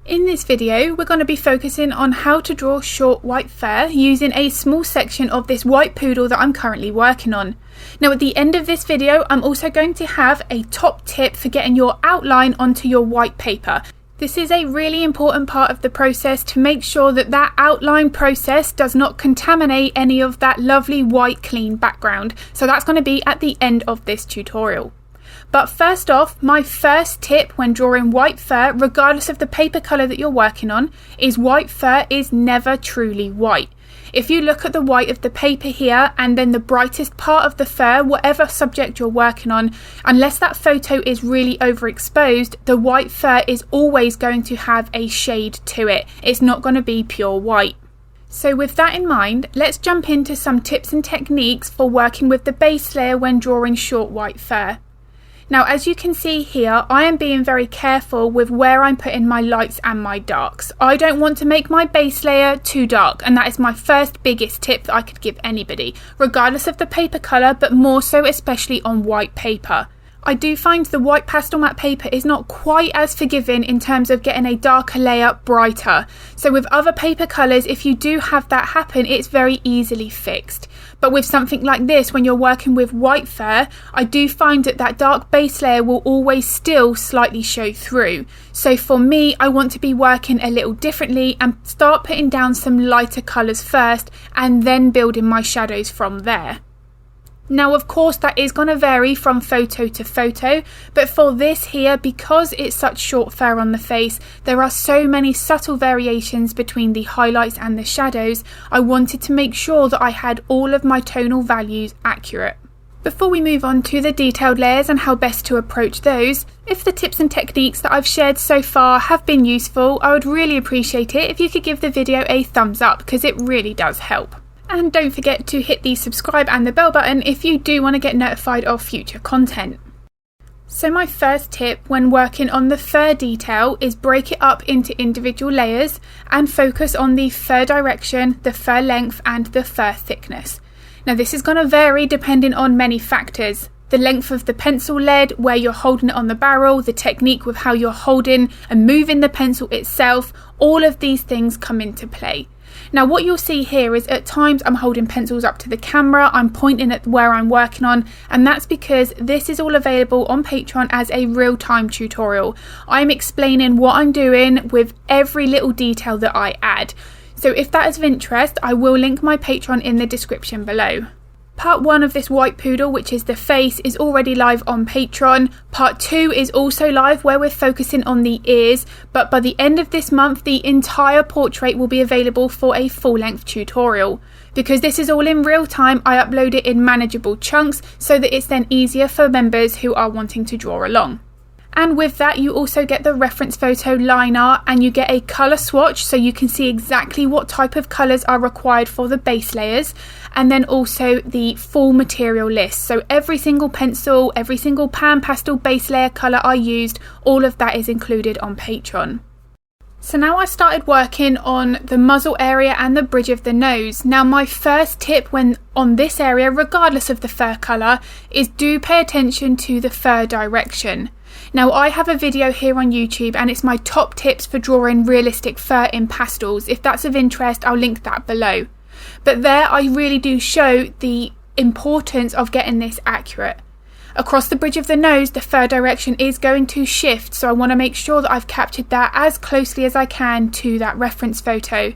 In this video, we're going to be focusing on how to draw short white fur using a small section of this white poodle that I'm currently working on. Now at the end of this video, I'm also going to have a top tip for getting your outline onto your white paper. This is a really important part of the process to make sure that that outline process does not contaminate any of that lovely white clean background. So that's going to be at the end of this tutorial. But first off, my first tip when drawing white fur, regardless of the paper colour that you're working on, is white fur is never truly white. If you look at the white of the paper here and then the brightest part of the fur, whatever subject you're working on, unless that photo is really overexposed, the white fur is always going to have a shade to it. It's not going to be pure white. So with that in mind, let's jump into some tips and techniques for working with the base layer when drawing short white fur. Now, as you can see here, I am being very careful with where I'm putting my lights and my darks. I don't want to make my base layer too dark, and that is my first biggest tip that I could give anybody, regardless of the paper colour, but more so especially on white paper. I do find the white Pastelmat paper is not quite as forgiving in terms of getting a darker layer brighter. So with other paper colours, if you do have that happen, it's very easily fixed. But with something like this, when you're working with white fur, I do find that that dark base layer will always still slightly show through. So for me, I want to be working a little differently and start putting down some lighter colours first and then building my shadows from there. Now, of course, that is going to vary from photo to photo, but for this here, because it's such short fur on the face, there are so many subtle variations between the highlights and the shadows. I wanted to make sure that I had all of my tonal values accurate. Before we move on to the detailed layers and how best to approach those, if the tips and techniques that I've shared so far have been useful, I would really appreciate it if you could give the video a thumbs up, because it really does help. And don't forget to hit the subscribe and the bell button if you do want to get notified of future content. So my first tip when working on the fur detail is break it up into individual layers and focus on the fur direction, the fur length and the fur thickness. Now this is going to vary depending on many factors. The length of the pencil lead, where you're holding it on the barrel, the technique with how you're holding and moving the pencil itself, all of these things come into play. Now what you'll see here is at times I'm holding pencils up to the camera, I'm pointing at where I'm working on, and that's because this is all available on Patreon as a real-time tutorial. I'm explaining what I'm doing with every little detail that I add. So if that is of interest, I will link my Patreon in the description below. Part 1 of this white poodle, which is the face, is already live on Patreon. Part 2 is also live where we're focusing on the ears, but by the end of this month the entire portrait will be available for a full-length tutorial. Because this is all in real time, I upload it in manageable chunks so that it's then easier for members who are wanting to draw along. And with that you also get the reference photo line art and you get a colour swatch so you can see exactly what type of colours are required for the base layers, and then also the full material list. So every single pencil, every single pan pastel base layer colour I used, all of that is included on Patreon. So now I started working on the muzzle area and the bridge of the nose. Now my first tip when on this area, regardless of the fur colour, is do pay attention to the fur direction. Now I have a video here on YouTube and it's my top tips for drawing realistic fur in pastels. If that's of interest, I'll link that below. But there I really do show the importance of getting this accurate. Across the bridge of the nose, the fur direction is going to shift, so I want to make sure that I've captured that as closely as I can to that reference photo.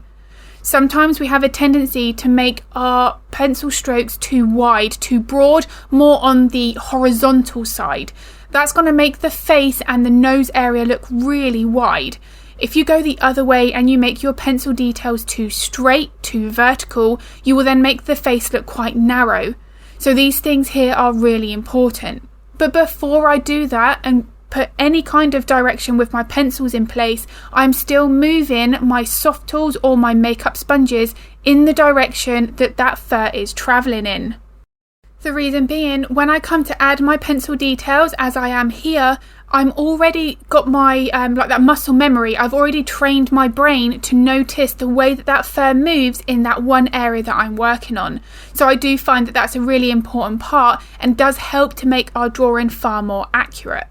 Sometimes we have a tendency to make our pencil strokes too wide, too broad, more on the horizontal side. That's going to make the face and the nose area look really wide. If you go the other way and you make your pencil details too straight, too vertical, you will then make the face look quite narrow. So these things here are really important. But before I do that and put any kind of direction with my pencils in place, I'm still moving my soft tools or my makeup sponges in the direction that that fur is travelling in. The reason being, when I come to add my pencil details, as I am here, I'm already got my, like that muscle memory. I've already trained my brain to notice the way that that fur moves in that one area that I'm working on. So I do find that that's a really important part and does help to make our drawing far more accurate.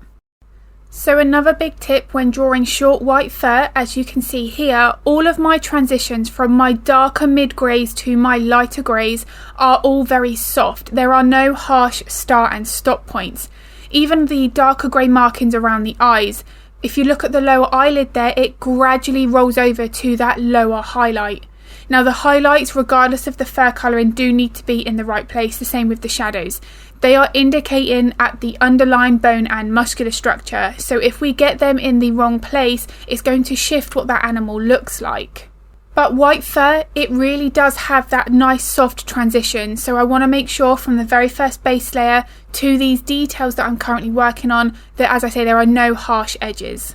So another big tip when drawing short white fur, as you can see here, all of my transitions from my darker mid greys to my lighter greys are all very soft. There are no harsh start and stop points. Even the darker grey markings around the eyes, if you look at the lower eyelid there, it gradually rolls over to that lower highlight. Now the highlights, regardless of the fur colouring, do need to be in the right place, the same with the shadows. They are indicating at the underlying bone and muscular structure, so if we get them in the wrong place, it's going to shift what that animal looks like. But white fur, it really does have that nice soft transition, so I want to make sure from the very first base layer to these details that I'm currently working on that, as I say, there are no harsh edges.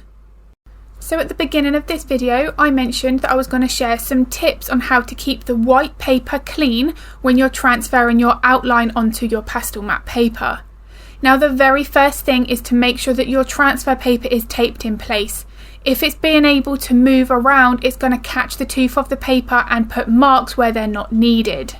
So at the beginning of this video, I mentioned that I was going to share some tips on how to keep the white paper clean when you're transferring your outline onto your Pastelmat paper. Now the very first thing is to make sure that your transfer paper is taped in place. If it's being able to move around, it's going to catch the tooth of the paper and put marks where they're not needed.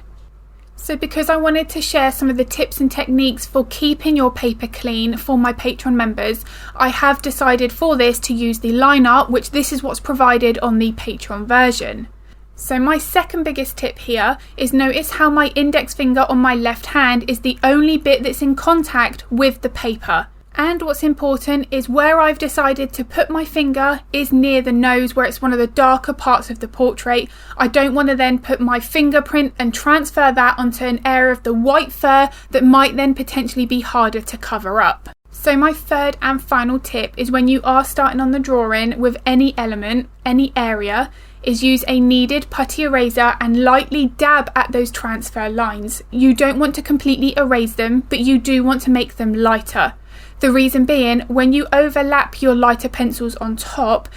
So because I wanted to share some of the tips and techniques for keeping your paper clean for my Patreon members, I have decided for this to use the line art, which this is what's provided on the Patreon version. So my second biggest tip here is notice how my index finger on my left hand is the only bit that's in contact with the paper. And what's important is where I've decided to put my finger is near the nose, where it's one of the darker parts of the portrait. I don't want to then put my fingerprint and transfer that onto an area of the white fur that might then potentially be harder to cover up. So my third and final tip is when you are starting on the drawing with any element, any area, is use a kneaded putty eraser and lightly dab at those transfer lines. You don't want to completely erase them, but you do want to make them lighter. The reason being, when you overlap your lighter pencils on top,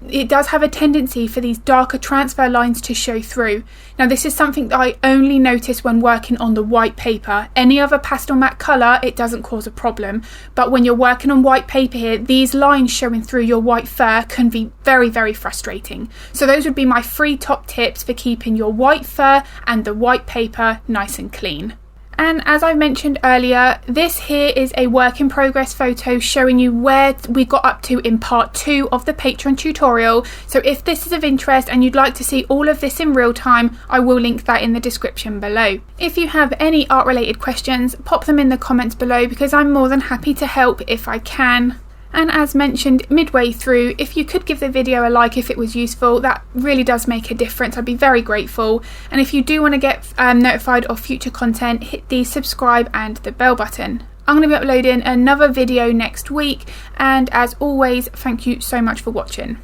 it does have a tendency for these darker transfer lines to show through. Now this is something that I only notice when working on the white paper. Any other Pastelmat colour, it doesn't cause a problem. But when you're working on white paper here, these lines showing through your white fur can be very, very frustrating. So those would be my 3 top tips for keeping your white fur and the white paper nice and clean. And as I mentioned earlier, this here is a work in progress photo showing you where we got up to in part 2 of the Patreon tutorial. So if this is of interest and you'd like to see all of this in real time, I will link that in the description below. If you have any art related questions, pop them in the comments below because I'm more than happy to help if I can. And as mentioned midway through, if you could give the video a like if it was useful, that really does make a difference. I'd be very grateful. And if you do want to get notified of future content, hit the subscribe and the bell button. I'm going to be uploading another video next week, and as always, thank you so much for watching.